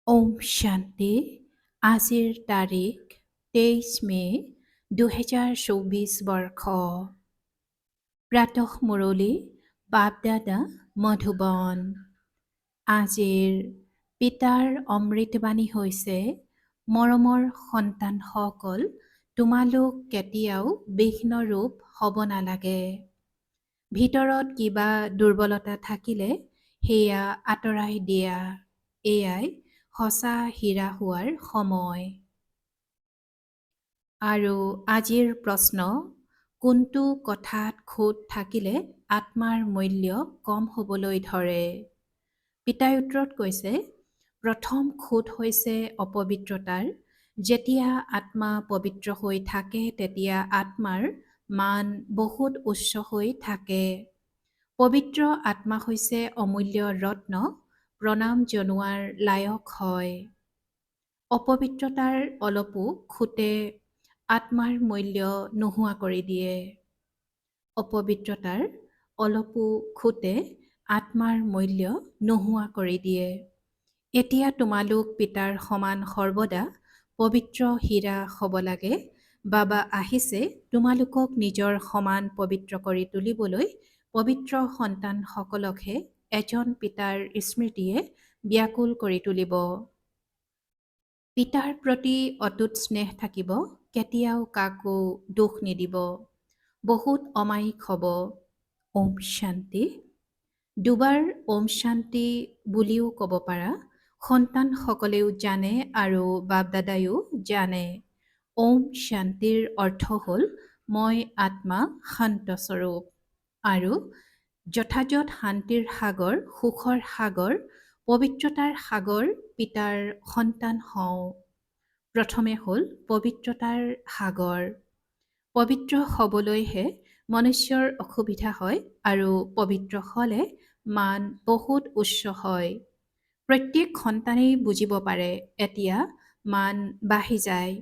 ওম শান্তি। আজিৰ তাৰিখ 23 মে' 2024 বৰ্ষ। প্ৰাতঃ মুৰলী বাপদাদা মধুবন। আজিৰ পিতাৰ অমৃতবাণী হৈছে, মৰমৰ সন্তানসকল, তোমালোক কেতিয়াও বিঘ্নৰূপ হ'ব নালাগে। ভিতৰত কিবা দুৰ্বলতা থাকিলে সেয়া আঁতৰাই দিয়া। এয়াই সঁচা হীৰা হোৱাৰ সময়। আৰু আজিৰ প্ৰশ্ন, কোনটো কথাত খুঁত থাকিলে আত্মাৰ মূল্য কম হ'বলৈ ধৰে? পিতাই উত্তৰত কৈছে, প্ৰথম খুঁত হৈছে অপবিত্ৰতাৰ। যেতিয়া আত্মা পবিত্ৰ হৈ থাকে তেতিয়া আত্মাৰ মান বহুত উচ্চ হৈ থাকে। পবিত্ৰ আত্মা হৈছে অমূল্য ৰত্ন, প্ৰণাম জনোৱাৰ লায়ক হয়। অপবিত্ৰতাৰ অলপো খুঁতে আত্মাৰ মূল্য নোহোৱা কৰি দিয়ে। অপবিত্ৰতাৰ অলপো খুঁতে আত্মাৰ মূল্য নোহোৱা কৰি দিয়ে। এতিয়া তোমালোক পিতাৰ সমান সৰ্বদা পবিত্ৰ হীৰা হ'ব লাগে। বাবা আহিছে তোমালোকক নিজৰ সমান পবিত্ৰ কৰি তুলিবলৈ। পবিত্ৰ সন্তানসকলকহে এজন পিতাৰ স্মৃতিয়ে ব্যাকুল কৰি তুলিব। পিতাৰ প্ৰতি অটুট স্নেহ থাকিব, কেতিয়াও কাকো দুখ নিদিব, বহুত অমায়িক হ'ব। ওম শান্তি। দুবাৰ ওম শান্তি বুলিও ক'ব পাৰা। সন্তানসকলেও জানে আৰু বাপদাদায়ো জানে। ওম শান্তিৰ অৰ্থ হ'ল, মই আত্মা শান্তস্বৰূপ। আৰু যথাযথ শান্তিৰ সাগৰ, সুখৰ সাগৰ, পবিত্ৰতাৰ সাগৰ পিতাৰ সন্তান হওঁ। প্ৰথমে হ'ল পবিত্ৰতাৰ সাগৰ। পবিত্ৰ হ'বলৈহে মনুষ্যৰ অসুবিধা হয় আৰু পবিত্ৰ হ'লে মান বহুত উচ্চ হয়। প্ৰত্যেক সন্তানেই বুজিব পাৰে, এতিয়া মান বাঢ়ি যায়।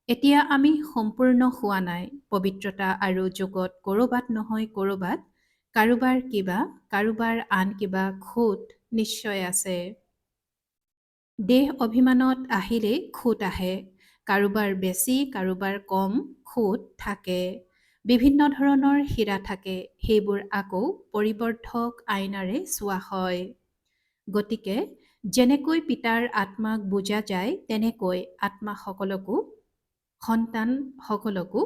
এতিয়া আমি সম্পূৰ্ণ হোৱা নাই। পবিত্ৰতা আৰু যোগত ক'ৰবাত নহয় ক'ৰবাত কাৰোবাৰ কিবা, কাৰোবাৰ আন কিবা খুঁত নিশ্চয় আছে। দেহ অভিমানত আহিলেই খুঁত আহে। কাৰোবাৰ বেছি, কাৰোবাৰ কম খুঁত থাকে। বিভিন্ন ধৰণৰ হীৰা থাকে, সেইবোৰ আকৌ পৰিৱৰ্ধক আইনাৰে চোৱা হয়। গতিকে যেনেকৈ পিতাৰ আত্মাক বুজা যায়, তেনেকৈ আত্মাসকলকো, সন্তানসকলকো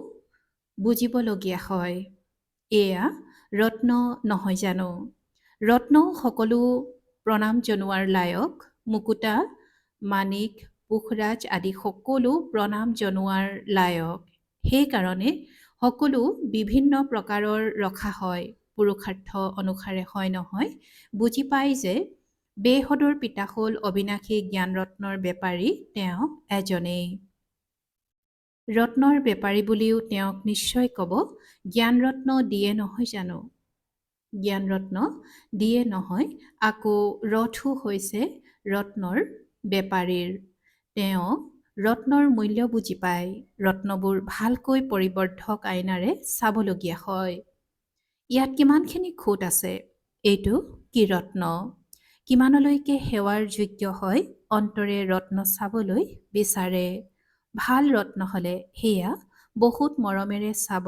বুজিবলগীয়া হয়। এয়া ৰত্ন নহয় জানো? ৰত্নও সকলো প্ৰণাম জনোৱাৰ লায়ক। মুকুতা, মাণিক, পুখৰাজ আদি সকলো প্ৰণাম জনোৱাৰ লায়ক। সেইকাৰণে সকলো বিভিন্ন প্ৰকাৰৰ ৰখা হয়। পুৰুষাৰ্থ অনুসাৰে হয় নহয়। বুজি পাই যে বেহদৰ পিতা হ'ল অবিনাশী জ্ঞানৰত্নৰ বেপাৰী, তেওঁ এজনেই। ৰত্নৰ বেপাৰী বুলিও তেওঁক নিশ্চয় ক'ব, জ্ঞানৰত্ন দিয়ে নহয় জানো? জ্ঞানৰত্ন দিয়ে নহয়, আকৌ ৰথো হৈছে ৰত্নৰ বেপাৰীৰ। তেওঁ ৰত্নৰ মূল্য বুজি পায়। ৰত্নবোৰ ভালকৈ পৰিৱৰ্ধক আইনাৰে চাবলগীয়া হয়। ইয়াত কিমানখিনি খুঁত আছে? এইটো কি ৰত্ন? কিমানলৈকে সেৱাৰ যোগ্য হয়? অন্তৰে ৰত্ন চাবলৈ বিচাৰে। ভাল ৰত্ন হ'লে সেয়া বহুত মৰমেৰে চাব।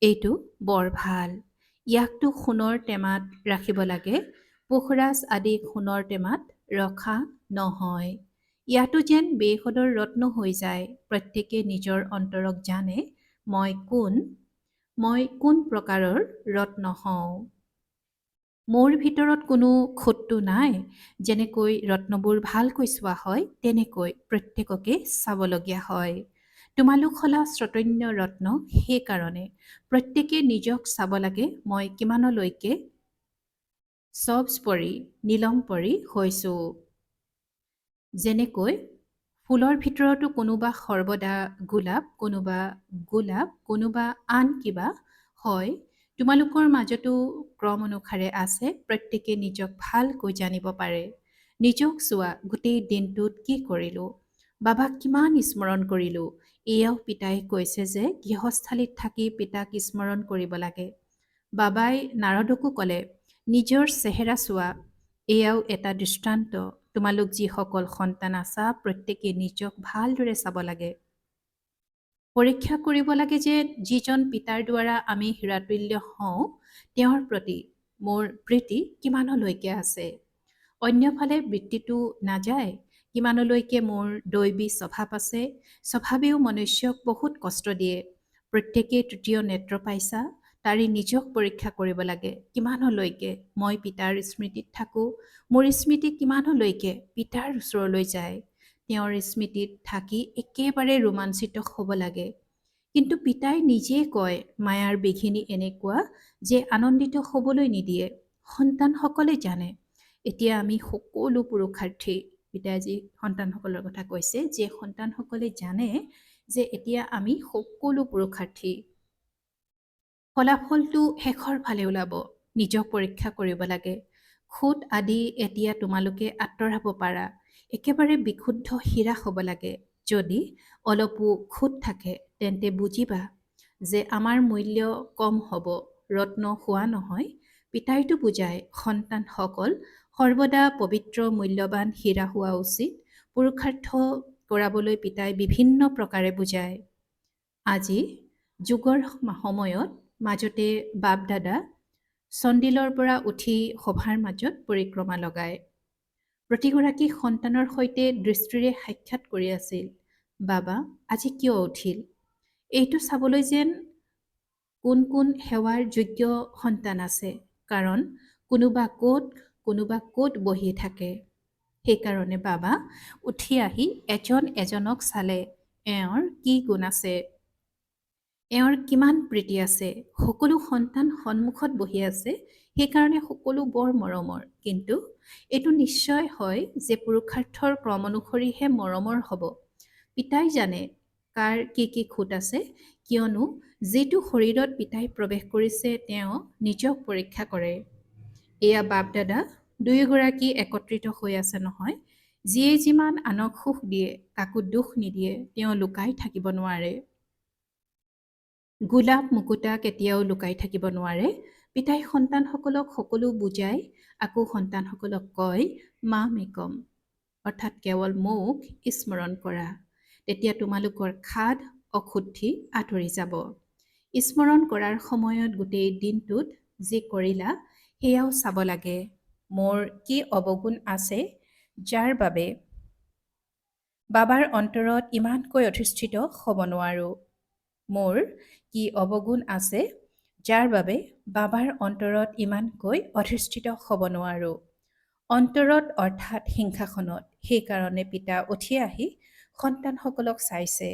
এইটো বৰ ভাল। ইয়াকতো সোণৰ টেমাত ৰাখিব লাগে। পুখৰাজ আদি সোণৰ টেমাত ৰখা নহয়। ইয়াতো যেন বেহদৰ ৰত্ন হৈ যায়। প্ৰত্যেকে নিজৰ অন্তৰক জানে, মই কোন প্ৰকাৰৰ ৰত্ন হওঁ। মোৰ ভিতৰত কোনো খুঁতটো নাই। যেনেকৈ ৰত্নবোৰ ভালকৈ চোৱা হয়, তেনেকৈ প্ৰত্যেককে চাবলগীয়া হয়। তোমালোক হলা শ্ৰোতন্য ৰত্ন, সেইকাৰণে প্ৰত্যেকে নিজক চাব লাগে, মই কিমানলৈকে সবস্পৰি, নীলমপৰি হৈছোঁ। যেনেকৈ ফুলৰ ভিতৰতো কোনোবা সৰ্বদা গোলাপ, কোনোবা আন কিবা হয়। তোমালোকৰ মাজতো ক্ৰম অনুসাৰে আছে। প্ৰত্যেকে নিজক ভালকৈ জানিব পাৰে। নিজক চোৱা, গোটেই দিনটোত কি কৰিলোঁ, বাবাক কিমান স্মৰণ কৰিলোঁ। এয়াও পিতাই কৈছে যে গৃহস্থালীত থাকি পিতাক স্মৰণ কৰিব লাগে। বাবাই নাৰদকো ক'লে, নিজৰ চেহেৰা চোৱা। এয়াও এটা দৃষ্টান্ত। তোমালোক যিসকল সন্তান আছা প্ৰত্যেকে নিজক ভালদৰে চাব লাগে। পৰীক্ষা কৰিব লাগে যে যিজন পিতাৰ দ্বাৰা আমি হীৰাতুল্য হওঁ তেওঁৰ প্ৰতি মোৰ প্ৰীতি কিমানলৈকে আছে। অন্যফালে বৃত্তিটো নাযায়, কিমানলৈকে মোৰ দৈবী স্বভাৱ আছে। স্বভাৱেও মনুষ্যক বহুত কষ্ট দিয়ে। প্ৰত্যেকেই তৃতীয় নেত্ৰ পাইছা, তাৰি নিজক পৰীক্ষা কৰিব লাগে কিমানলৈকে মই পিতাৰ স্মৃতিত থাকোঁ, মোৰ স্মৃতি কিমানলৈকে পিতাৰ ওচৰলৈ যায়। তেওঁৰ স্মৃতিত থাকি একেবাৰে ৰোমাঞ্চিত হ'ব লাগে। কিন্তু পিতাই নিজে কয় মায়াৰ বিঘিনি এনেকুৱা যে আনন্দিত হ'বলৈ নিদিয়ে। সন্তানসকলে জানে এতিয়া আমি সকলো পুৰুষাৰ্থী। পিতাই যি সন্তানসকলৰ কথা কৈছে যে সন্তানসকলে জানে যে এতিয়া আমি সকলো পুৰুষাৰ্থী। ফলাফলটো শেষৰ ফালে ওলাব। নিজক পৰীক্ষা কৰিব লাগে। খুঁত আদি এতিয়া তোমালোকে আঁতৰাব পাৰা। একেবাৰে বিশুদ্ধ হীৰা হ'ব লাগে। যদি অলপো খুঁত থাকে তেন্তে বুজিবা যে আমাৰ মূল্য কম হ'ব, ৰত্ন হোৱা নহয়। পিতাইটো বুজায় সন্তানসকল সৰ্বদা পবিত্ৰ মূল্যৱান হীৰা হোৱা উচিত। পুৰুষাৰ্থ কৰাবলৈ পিতাই বিভিন্ন প্ৰকাৰে বুজায়। আজি যুগৰ সময়ত মাজতে বাপ দাদা চন্দিলৰ পৰা উঠি সভাৰ মাজত পৰিক্ৰমা লগায়। প্ৰতিগৰাকী সন্তানৰ সৈতে দৃষ্টিৰে সাক্ষাৎ কৰি আছিল। বাবা আজি কিয় উঠিল? এইটো চাবলৈ যেন কোন কোন সেৱাৰ যোগ্য সন্তান আছে, কাৰণ কোনোবা ক'ত বহি থাকে। সেইকাৰণে বাবা উঠি আহি এজন এজনক চালে এওঁৰ কি গুণ আছে, এওঁৰ কিমান প্ৰীতি আছে। সকলো সন্তান সন্মুখত বহি আছে, সেইকাৰণে সকলো বৰ মৰমৰ। কিন্তু এইটো নিশ্চয় হয় যে পুৰুষাৰ্থৰ ক্ৰম অনুসৰিহে মৰমৰ হ'ব। পিতাই জানে কাৰ কি খুঁত আছে, কিয়নো যিটো শৰীৰত পিতাই প্ৰৱেশ কৰিছে তেওঁ নিজক পৰীক্ষা কৰে। এয়া বাপ দাদা দুয়োগৰাকী একত্ৰিত হৈ আছে নহয়। যিয়ে যিমান আনক সুখ দিয়ে, কাকো দুখ নিদিয়ে, তেওঁ লুকাই থাকিব নোৱাৰে। গোলাপ মুকুতা কেতিয়াও লুকাই থাকিব নোৱাৰে। পিতাই সন্তানসকলক সকলো বুজাই আকৌ সন্তানসকলক কয় মা মেকম, অৰ্থাৎ কেৱল মোক স্মৰণ কৰা, তেতিয়া তোমালোকৰ খাদ অশুদ্ধি আঁতৰি যাব। স্মৰণ কৰাৰ সময়ত গোটেই দিনটোত যি কৰিলা সেয়াও চাব লাগে। মোৰ কি অৱগুণ আছে যাৰ বাবে বাবাৰ অন্তৰত ইমানকৈ অধিষ্ঠিত হ'ব নোৱাৰোঁ। মোৰ কি অৱগুণ আছে যাৰ বাবে বাবাৰ অন্তৰত ইমানকৈ অধিষ্ঠিত হ'ব নোৱাৰোঁ। অন্তৰত অৰ্থাৎ সিংহাসনত। সেইকাৰণে পিতা উঠি আহি সন্তানসকলক চাইছে।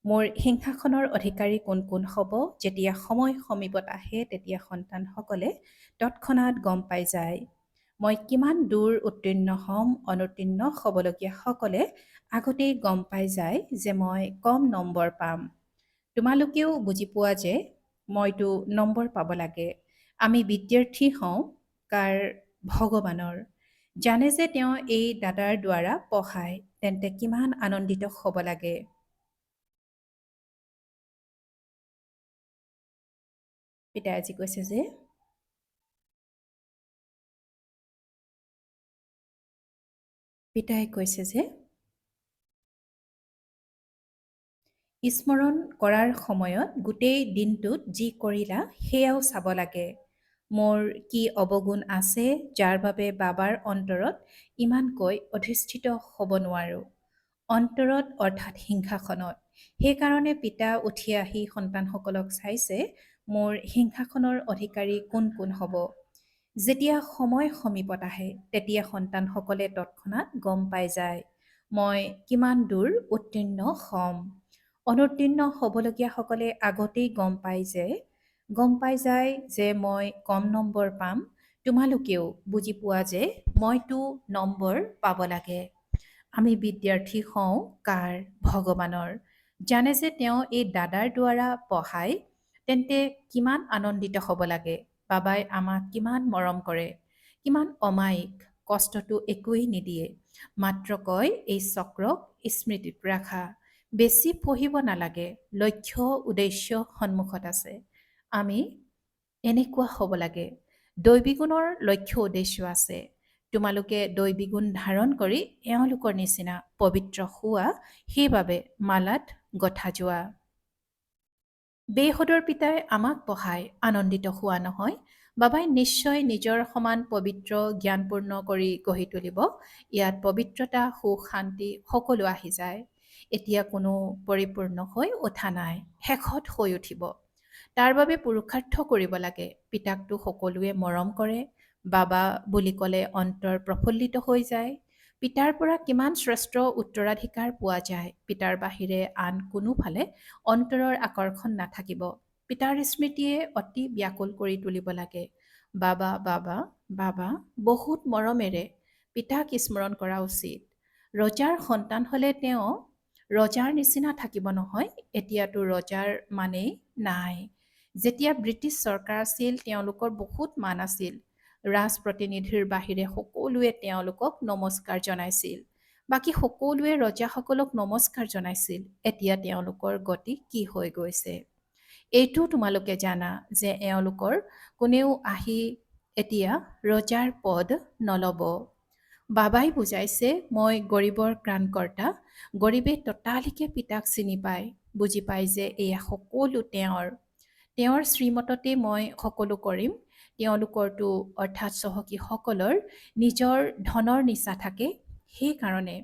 মোৰ সিংহাসনৰ অধিকাৰী কোন কোন হ'ব যেতিয়া সময় সমীপত আহে, তেতিয়া সন্তানসকলে তৎক্ষণাৎ গম পাই যায়। মই কিমান দূৰ উত্তীৰ্ণ হ'ম, অনুত্তীৰ্ণ হ'বলগীয়া সকলে আগতেই গম পাই যায় যে মই কম নম্বৰ পাম। তোমালোকেও বুজি পোৱা যে মইতো নম্বৰ পাব লাগে। আমি বিদ্যাৰ্থী হওঁ কাৰ? ভগৱানৰ। জানে যে তেওঁ এই দাদাৰ দ্বাৰা পঢ়ায়, তেন্তে কিমান আনন্দিত হ'ব লাগে। পিতাই আজি কৈছে যে স্মৰণ কৰাৰ সময়ত গোটেই দিনটোত যি কৰিলা সেয়াও চাব লাগে। মোৰ কি অৱগুণ আছে যাৰ বাবে বাবাৰ অন্তৰত ইমানকৈ অধিষ্ঠিত হ'ব নোৱাৰোঁ। অন্তৰত অৰ্থাৎ সিংহাসনত। সেইকাৰণে পিতা উঠি আহি সন্তানসকলক চাইছে মোৰ সিংহাসনৰ অধিকাৰী কোন কোন হ'ব। যেতিয়া সময় সমীপত আহে তেতিয়া সন্তানসকলে তৎক্ষণাৎ গম পাই যায় মই কিমান দূৰ উত্তীৰ্ণ হ'ম। অনুত্তীৰ্ণ হ'বলগীয়া সকলে আগতেই গম পাই যায় যে মই কম নম্বৰ পাম। তোমালোকেও বুজি পোৱা যে মইতো নম্বৰ পাব লাগে। আমি বিদ্যাৰ্থী হওঁ কাৰ? ভগৱানৰ। জানে যে তেওঁ এই দাদাৰ দ্বাৰা পঢ়ায়, তেন্তে কিমান আনন্দিত হ'ব লাগে। বাবাই আমাক কিমান মৰম কৰে, কিমান অমায়িক, কষ্টটো একোৱেই নিদিয়ে। মাত্ৰ কয় এই চক্ৰক স্মৃতিত ৰাখা, বেছি পঢ়িব নালাগে, লক্ষ্য উদ্দেশ্য সন্মুখত আছে। আমি এনেকুৱা হ'ব লাগে। দৈবী গুণৰ লক্ষ্য উদ্দেশ্য আছে। তোমালোকে দৈবী গুণ ধাৰণ কৰি এওঁলোকৰ নিচিনা পবিত্ৰ হোৱা, সেইবাবে মালাত গঁঠা যোৱা। বেসদৰ পিতাই আমাক পঢ়াই আনন্দিত হোৱা নহয়। বাবাই নিশ্চয় নিজৰ সমান পবিত্ৰ জ্ঞানপূৰ্ণ কৰি গঢ়ি তুলিব। ইয়াত পবিত্ৰতা, সুখ, শান্তি সকলো আহি যায়। এতিয়া কোনো পৰিপূৰ্ণ হৈ উঠা নাই, শেষত হৈ উঠিব। তাৰ বাবে পুৰুষাৰ্থ কৰিব লাগে। পিতাকটো সকলোৱে মৰম কৰে। বাবা বুলি ক'লে অন্তৰ প্ৰফুল্লিত হৈ যায়। পিতাৰ পৰা কিমান শ্ৰেষ্ঠ উত্তৰাধিকাৰ পোৱা যায়। পিতাৰ বাহিৰে আন কোনোফালে অন্তৰৰ আকৰ্ষণ নাথাকিব। পিতাৰ স্মৃতিয়ে অতি ব্যাকুল কৰি তুলিব লাগে। বাবা বাবা বাবা বহুত মৰমেৰে পিতাক স্মৰণ কৰা উচিত। ৰজাৰ সন্তান হ'লে তেওঁ ৰজাৰ নিচিনা থাকিব নহয়। এতিয়াতো ৰজাৰ মানেই নাই। যেতিয়া ব্ৰিটিছ চৰকাৰ আছিল তেওঁলোকৰ বহুত মান আছিল। ৰাজপ্ৰতিনিধিৰ বাহিৰে সকলোৱে তেওঁলোকক নমস্কাৰ জনাইছিল। বাকী সকলোৱে ৰজাসকলক নমস্কাৰ জনাইছিল। এতিয়া তেওঁলোকৰ গতি কি হৈ গৈছে? এইটো তোমালোকে জানা যে এওঁলোকৰ কোনেও আহি এতিয়া ৰজাৰ পদ নল'ব। বাবাই বুজাইছে, মই গৰীবৰ ত্ৰাণকৰ্তা। গৰীবে ততালিকে পিতাক চিনি পায়, বুজি পায় যে এয়া সকলো তেওঁৰ শ্ৰীমততে মই সকলো কৰিম। তেওঁলোকৰতো অৰ্থাৎ চহকীসকলৰ নিজৰ ধনৰ নিচা থাকে। সেইকাৰণে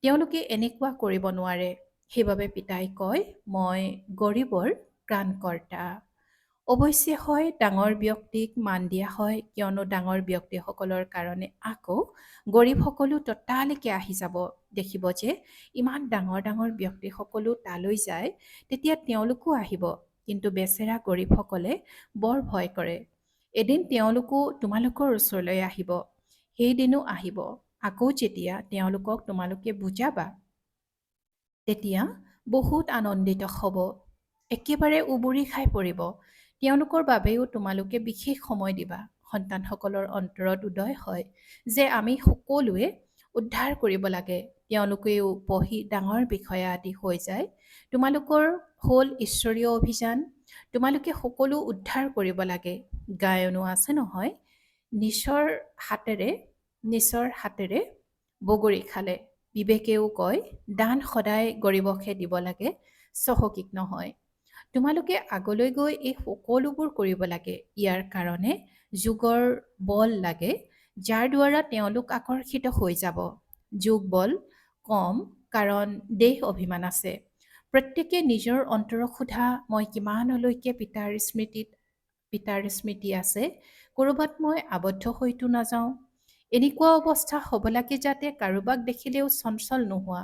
তেওঁলোকে এনেকুৱা কৰিব নোৱাৰে। সেইবাবে পিতাই কয়, মই গৰীবৰ ত্ৰাণকৰ্তা। অৱশ্যে হয়, ডাঙৰ ব্যক্তিক মান দিয়া হয়, কিয়নো ডাঙৰ ব্যক্তিসকলৰ কাৰণে আকৌ গৰীবসকলো ততালিকে আহি যাব। দেখিব যে ইমান ডাঙৰ ডাঙৰ ব্যক্তিসকলো তালৈ যায়, তেতিয়া তেওঁলোকো আহিব। কিন্তু বেচেৰা গৰীবসকলে বৰ ভয় কৰে। এদিন তেওঁলোকো তোমালোকৰ ওচৰলৈ আহিব। সেইদিনো আহিব। আকৌ যেতিয়া তেওঁলোকক তোমালোকে বুজাবা, তেতিয়া বহুত আনন্দিত হ'ব। একেবাৰে উবুৰি খাই পৰিব। তেওঁলোকৰ বাবেও তোমালোকে বিশেষ সময় দিবা। সন্তানসকলৰ অন্তৰত উদয় হয় যে আমি সকলোৱে উদ্ধাৰ কৰিব লাগে। তেওঁলোকেও পঢ়ি ডাঙৰ বিষয়া আদি হৈ যায়। তোমালোকৰ হ'ল ঈশ্বৰীয় অভিযান। তোমালোকে সকলো উদ্ধাৰ কৰিব লাগে। গায়নো আছে নহয়, নিচৰ হাতেৰে বগৰী খালে। বিবেকেও কয়, দান সদায় গৰীবকহে দিব লাগে, চহকীক নহয়। তোমালোকে আগলৈ গৈ এই সকলোবোৰ কৰিব লাগে। ইয়াৰ কাৰণে যোগৰ বল লাগে, যাৰ দ্বাৰা তেওঁলোক আকৰ্ষিত হৈ যাব। যোগ বল কম, কাৰণ দেহ অভিমান আছে। প্ৰত্যেকে নিজৰ অন্তৰক সোধা, মই কিমানলৈকে পিতাৰ স্মৃতি আছে, ক'ৰবাত মই আবদ্ধ হৈতো নাযাওঁ। এনেকুৱা অৱস্থা হ'ব লাগে যাতে কাৰোবাক দেখিলেও চঞ্চল নোহোৱা।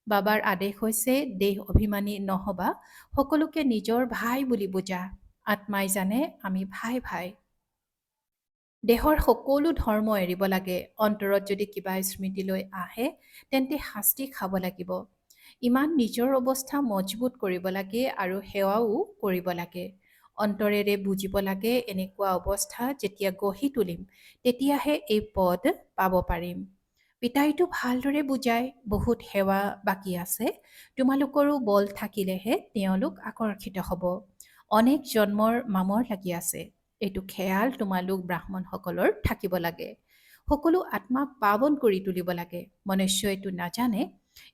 বাবাৰ আদেশ হৈছে, দেহ অভিমানী নহবা, সকলোকে নিজৰ ভাই বুলি বুজা। আত্মাই জানে আমি ভাই ভাই। দেহৰ সকলো ধৰ্ম এৰিব লাগে। অন্তৰত যদি কিবা স্মৃতিলৈ আহে, তেন্তে শাস্তি খাব লাগিব। ইমান নিজৰ অৱস্থা মজবুত কৰিব লাগে আৰু সেৱাও কৰিব লাগে। অন্তৰেৰে বুজিব লাগে, এনেকুৱা অৱস্থা যেতিয়া গঢ়ি তুলিম, তেতিয়াহে এই পদ পাব পাৰিম। পিতাইটো ভালদৰে বুজায়, বহুত সেৱা বাকী আছে। তোমালোকৰো বল থাকিলেহে তেওঁলোক আকৰ্ষিত হ'ব। অনেক জন্মৰ মামৰ লাগি আছে। এইটো খেয়াল তোমালোক ব্ৰাহ্মণসকলৰ থাকিব লাগে। সকলো আত্মাক পাৱন কৰি তুলিব লাগে। মনুষ্যই এইটো নাজানে,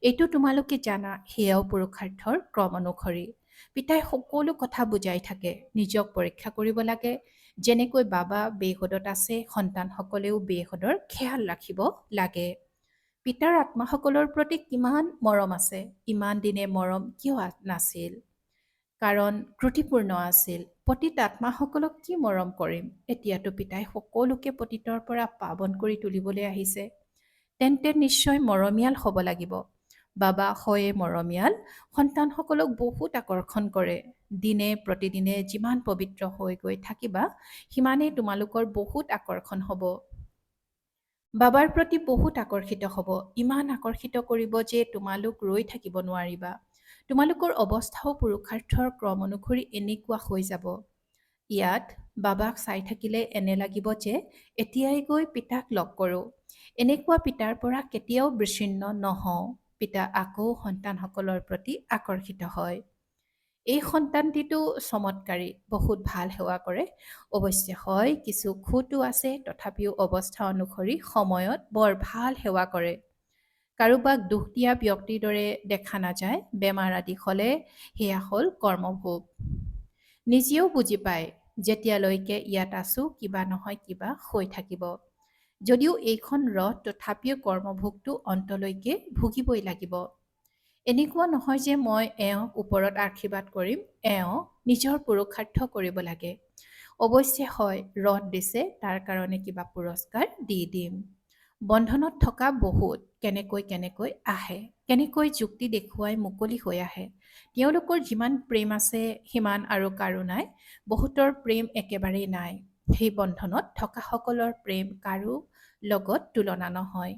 এইটো তোমালোকে জানা, সেয়াও পুৰুষাৰ্থৰ ক্ৰম অনুসৰি। পিতাই সকলো কথা বুজাই থাকে। নিজক পৰীক্ষা কৰিব লাগে। যেনেকৈ বাবা বেহদত আছে, সন্তানসকলেও বেহদৰ খেয়াল ৰাখিব লাগে। পিতাৰ আত্মাসকলৰ প্ৰতি কিমান মৰম আছে। ইমান দিনে মৰম কিয় নাছিল? কাৰণ ত্ৰুটিপূৰ্ণ আছিল। পতিত আত্মাসকলক কি মৰম কৰিম? এতিয়াতো পিতাই সকলোকে পতিতৰ পৰা পাৱন কৰি তুলিবলৈ আহিছে। তেন্তে নিশ্চয় মৰমীয়াল হ'ব লাগিব। বাবা হয়ে মৰমীয়াল, সন্তানসকলক বহুত আকৰ্ষণ কৰে। দিনে প্ৰতিদিনে যিমান পবিত্ৰ হৈ গৈ থাকিবা, সিমানেই তোমালোকৰ বহুত আকৰ্ষণ হ'ব। বাবাৰ প্ৰতি বহুত আকৰ্ষিত হ'ব। ইমান আকৰ্ষিত কৰিব যে তোমালোক ৰৈ থাকিব নোৱাৰিবা। তোমালোকৰ অৱস্থাও পুৰুষাৰ্থৰ ক্ৰম অনুসৰি এনেকুৱা হৈ যাব। ইয়াত বাবাক চাই থাকিলে এনে লাগিব যে এতিয়াই গৈ পিতাক লগ কৰোঁ। এনেকুৱা পিতাৰ পৰা কেতিয়াও বিচ্ছিন্ন নহওঁ। পিতা আকৌ সন্তানসকলৰ প্ৰতি আকৰ্ষিত হয়। এই সন্তানটিতো চমৎকাৰী, বহুত ভাল সেৱা কৰে। অৱশ্যে হয়, কিছু খুঁতো আছে, তথাপিও অৱস্থা অনুসৰি সময়ত বৰ ভাল সেৱা কৰে। কাৰোবাক দুখ দিয়া ব্যক্তিৰ দৰে দেখা নাযায়। বেমাৰ আদি হ'লে সেয়া হ'ল কৰ্মভোগ। নিজেও বুজি পায়, যেতিয়ালৈকে ইয়াত আছোঁ কিবা নহয় কিবা হৈ থাকিব। যদিও এইখন ৰথ, তথাপিও কৰ্মভোগটো অন্তলৈকে ভুগিবই লাগিব। এনেকুৱা নহয় যে মই এওঁক ওপৰত আশীৰ্বাদ কৰিম, এওঁ নিজৰ পুৰুষাৰ্থ কৰিব লাগে। অৱশ্যে হয়, ৰথ দিছে, তাৰ কাৰণে কিবা পুৰস্কাৰ দি দিম। বন্ধনত থকা বহুত কেনেকৈ আহে, কেনেকৈ যুক্তি দেখুৱাই মুকলি হৈ আহে। তেওঁলোকৰ যিমান প্ৰেম আছে সিমান আৰু কাৰো নাই। বহুতৰ প্ৰেম একেবাৰেই নাই। সেই বন্ধনত থকাসকলৰ প্ৰেম কাৰো লগত তুলনা নহয়।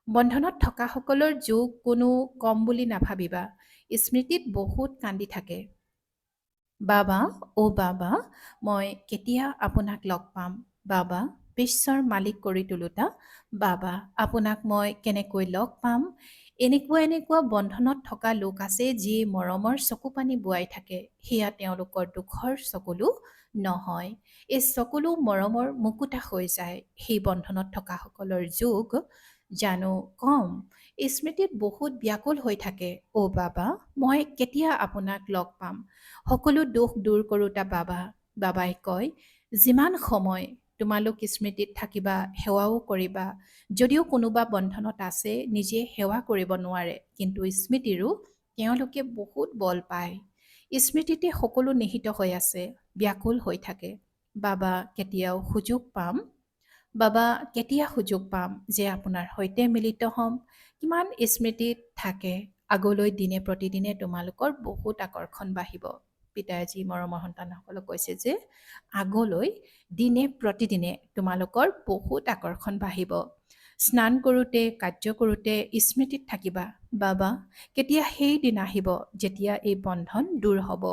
বন্ধনত থকাসকলৰ যুগ কোনো কম বুলি নাভাবিবা। স্মৃতিত বহুত কান্দি থাকে। বাবা, অ' বাবা, মই কেতিয়া আপোনাক লগ পাম? বাবা, বিশ্বৰ মালিক কৰি তোলোতা, বাবা, আপোনাক মই কেনেকৈ লগ পাম? এনেকুৱা বন্ধনত থকা লোক আছে যি মৰমৰ চকুপানী বোৱাই থাকে। সেয়া তেওঁলোকৰ দুখৰ চকুলো নহয়। এই চকুলো মৰমৰ মুকুতা হৈ যায়। সেই বন্ধনত থকাসকলৰ যুগ জানো কম। স্মৃতিত বহুত ব্যাকুল হৈ থাকে। অ' বাবা, মই কেতিয়া আপোনাক লগ পাম? সকলো দুখ দূৰ কৰোঁতা বাবা। বাবাই কয়, যিমান সময় তোমালোক স্মৃতিত থাকিবা, সেৱাও কৰিবা। যদিও কোনোবা বন্ধনত আছে, নিজে সেৱা কৰিব নোৱাৰে, কিন্তু স্মৃতিৰো তেওঁলোকে বহুত বল পায়। স্মৃতিতে সকলো নিহিত হৈ আছে, ব্যাকুল হৈ থাকে। বাবা, কেতিয়াও সুযোগ পাম? বাবা, কেতিয়া সুযোগ পাম যে আপোনাৰ সৈতে মিলিত হ'ম? কিমান স্মৃতিত থাকে। আগলৈ দিনে প্ৰতিদিনে তোমালোকৰ বহুত আকৰ্ষণ বাঢ়িব। পিতাই আজি মৰমৰ সন্তানসকলক কৈছে যে আগলৈ দিনে প্ৰতিদিনে তোমালোকৰ বহুত আকৰ্ষণ বাঢ়িব। স্নান কৰোঁতে, কাৰ্য কৰোঁতে স্মৃতিত থাকিবা। বাবা, কেতিয়া সেই দিন আহিব যেতিয়া এই বন্ধন দূৰ হ'ব?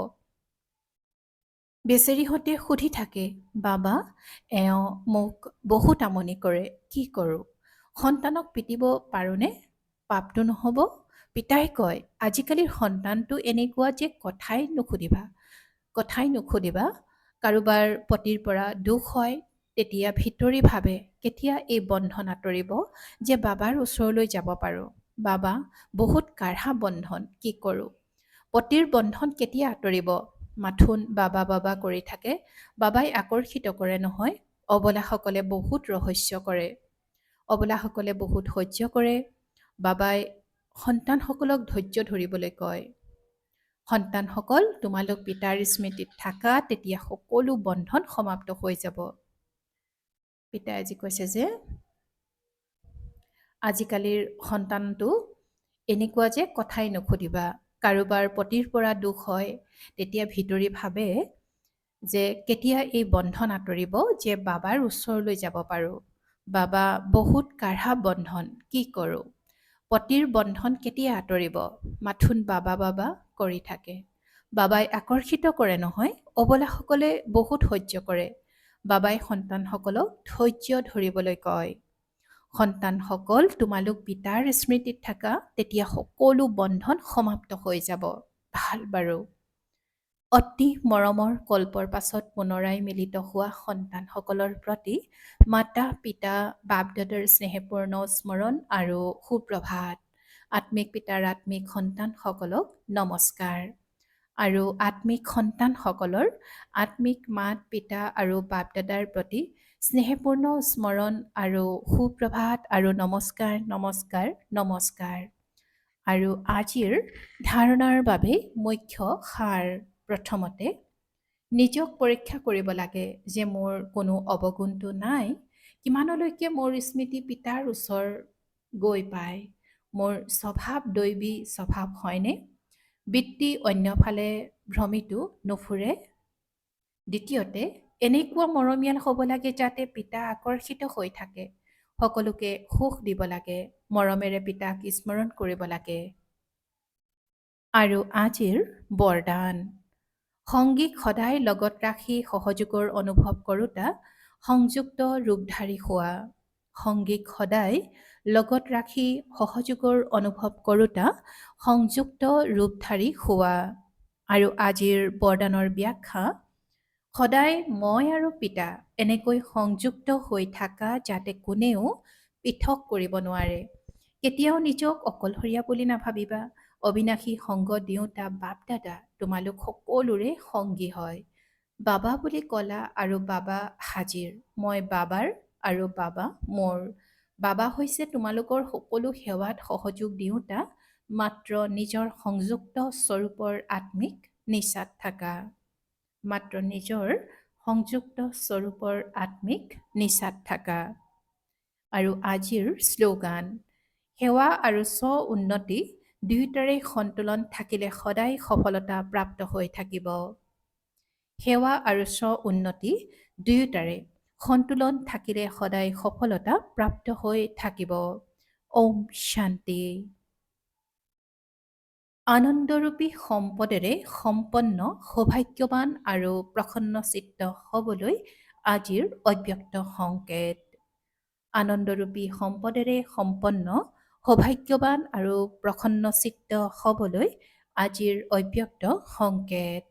বেচেৰীহঁতে সুধি থাকে, বাবা, এওঁ মোক বহুত আমনি কৰে, কি কৰোঁ? সন্তানক পিটিব পাৰোঁনে? পাপটো নহ'ব? পিতাই কয়, আজিকালিৰ সন্তানটো এনেকুৱা যে কথাই নুসুধিবা। কাৰোবাৰ পতিৰ পৰা দুখ হয়, তেতিয়া ভিতৰি ভাবে কেতিয়া এই বন্ধন আঁতৰিব যে বাবাৰ ওচৰলৈ যাব পাৰোঁ। বাবা, বহুত কাঢ়া বন্ধন, কি কৰোঁ? পতিৰ বন্ধন কেতিয়া আঁতৰিব? মাথোন বাবা বাবা কৰি থাকে। বাবাই আকৰ্ষিত কৰে নহয়। অবলাসকলে বহুত ৰহস্য কৰে। অবলাসকলে বহুত সহ্য কৰে। বাবাই সন্তানসকলক ধৈৰ্য ধৰিবলৈ কয়। সন্তানসকল, তোমালোক পিতাৰ স্মৃতিত থাকা, তেতিয়া সকলো বন্ধন সমাপ্ত হৈ যাব। পিতাই আজি কৈছে যে আজিকালিৰ সন্তানটো এনেকুৱা যে কথাই নুসুধিবা। কাৰোবাৰ পতিৰ পৰা দুখ হয়, তেতিয়া ভিতৰি ভাবে যে কেতিয়া এই বন্ধন আঁতৰিব যে বাবাৰ ওচৰলৈ যাব পাৰোঁ। বাবা, বহুত কাঢ়া বন্ধন, কি কৰোঁ? পতিৰ বন্ধন কেতিয়া আঁতৰিব? মাথোন বাবা বাবা কৰি থাকে। বাবাই আকৰ্ষিত কৰে নহয়। অবলাসকলে বহুত সহ্য কৰে। বাবাই সন্তানসকলক ধৈৰ্য ধৰিবলৈ কয়। সন্তানসকল, তোমালোক পিতাৰ স্মৃতিত থাকা, তেতিয়া সকলো বন্ধন সমাপ্ত হৈ যাব। ভাল বাৰু। অতি মৰমৰ কল্পৰ পাছত পুনৰাই মিলিত হোৱা সন্তানসকলৰ প্ৰতি মাতা পিতা বাপ দাদাৰ স্নেহপূৰ্ণ স্মৰণ আৰু সুপ্ৰভাত। আত্মিক পিতাৰ আত্মিক সন্তানসকলক নমস্কাৰ। আৰু আত্মিক সন্তানসকলৰ আত্মিক মাত পিতা আৰু বাপ দাদাৰ প্ৰতি স্নেহপূৰ্ণ স্মৰণ আৰু সুপ্ৰভাত আৰু নমস্কাৰ নমস্কাৰ নমস্কাৰ। আৰু আজিৰ ধাৰণাৰ বাবে মুখ্য সাৰ। প্ৰথমতে নিজক পৰীক্ষা কৰিব লাগে যে মোৰ কোনো অৱগুণটো নাই। কিমানলৈকে মোৰ স্মৃতি পিতাৰ ওচৰ গৈ পায়? মোৰ স্বভাৱ দৈৱী স্বভাৱ হয়নে? বৃত্তি অন্যফালে ভ্ৰমিটো নুফুৰে? দ্বিতীয়তে, এনেকুৱা মৰমীয়াল হ'ব লাগে যাতে পিতা আকৰ্ষিত হৈ থাকে। সকলোকে সুখ দিব লাগে। মৰমেৰে পিতাক স্মৰণ কৰিব লাগে। আৰু আজিৰ বৰদান। সংগীক সদায় লগত ৰাখি সহযোগৰ অনুভৱ কৰোঁতা সংযুক্ত ৰূপধাৰী হোৱা। সংগীক সদায় লগত ৰাখি সহযোগৰ অনুভৱ কৰোঁতা সংযুক্ত ৰূপধাৰী হোৱা। আৰু আজিৰ বৰদানৰ ব্যাখ্যা: সদায় মই আৰু পিতা এনেকৈ সংযুক্ত হৈ থাকা যাতে কোনেও পৃথক কৰিব নোৱাৰে। কেতিয়াও নিজক অকলশৰীয়া বুলি নাভাবিবা। অবিনাশী সংগ দিওঁতা বাপ দাদা তোমালোক সকলোৰে সংগী হয়। বাবা বুলি ক'লা আৰু বাবা হাজিৰ। মই বাবাৰ আৰু বাবা মোৰ। বাবা হৈছে তোমালোকৰ সকলো সেৱাত সহযোগ দিওঁতা, মাত্ৰ নিজৰ সংযুক্ত স্বৰূপৰ আত্মিক নিচাত থাকা। মাত্ৰ নিজৰ সংযুক্ত স্বৰূপৰ আত্মিক নিচাত থাকা। আৰু আজিৰ শ্লোগান: সেৱা আৰু স্ব-উন্নতি দুয়োটাৰে সন্তুলন থাকিলে সদায় সফলতা প্ৰাপ্ত হৈ থাকিব। সেৱা আৰু স্ব-উন্নতি দুয়োটাৰে সন্তুলন থাকিলে সদায় সফলতা প্ৰাপ্ত হৈ থাকিব। ওম শান্তি। আনন্দৰূপী সম্পদেৰে সম্পন্ন সৌভাগ্যৱান আৰু প্ৰসন্নচিত্ত হ'বলৈ আজিৰ অব্যক্ত সংকেত। আনন্দৰূপী সম্পদেৰে সম্পন্ন সৌভাগ্যৱান আৰু প্ৰসন্নচিত্ত হ'বলৈ আজিৰ অব্যক্ত সংকেত।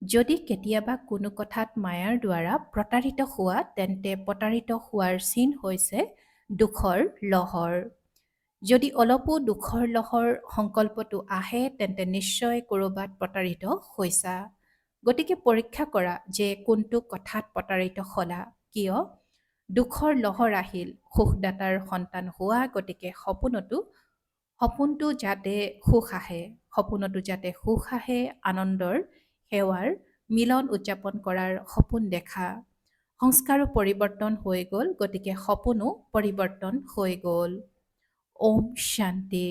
যদি কেতিয়াবা কোনো কথাত মায়াৰ দ্বাৰা প্ৰতাৰিত হোৱা, তেন্তে প্ৰতাৰিত হোৱাৰ চিন হৈছে দুখৰ লহৰ। যদি অলপো দুখৰ লহৰ সংকল্পটো আহে, তেন্তে নিশ্চয় ক'ৰবাত প্ৰতাৰিত হৈছা। গতিকে পৰীক্ষা কৰা যে কোনটো কথাত প্ৰতাৰিত হ'লা। কিয়? দুখৰ লহৰ আহিল, সুখদাতাৰ সন্তান হোৱা, গতিকে সপোনটো যাতে সুখ আহে, সপোনতো যাতে সুখ আহে, আনন্দৰ সেৱাৰ মিলন উদযাপন কৰাৰ সপোন দেখা। সংস্কাৰো পৰিৱৰ্তন হৈ গ'ল, গতিকে সপোনো পৰিৱৰ্তন হৈ গ'ল। ওম শান্তি।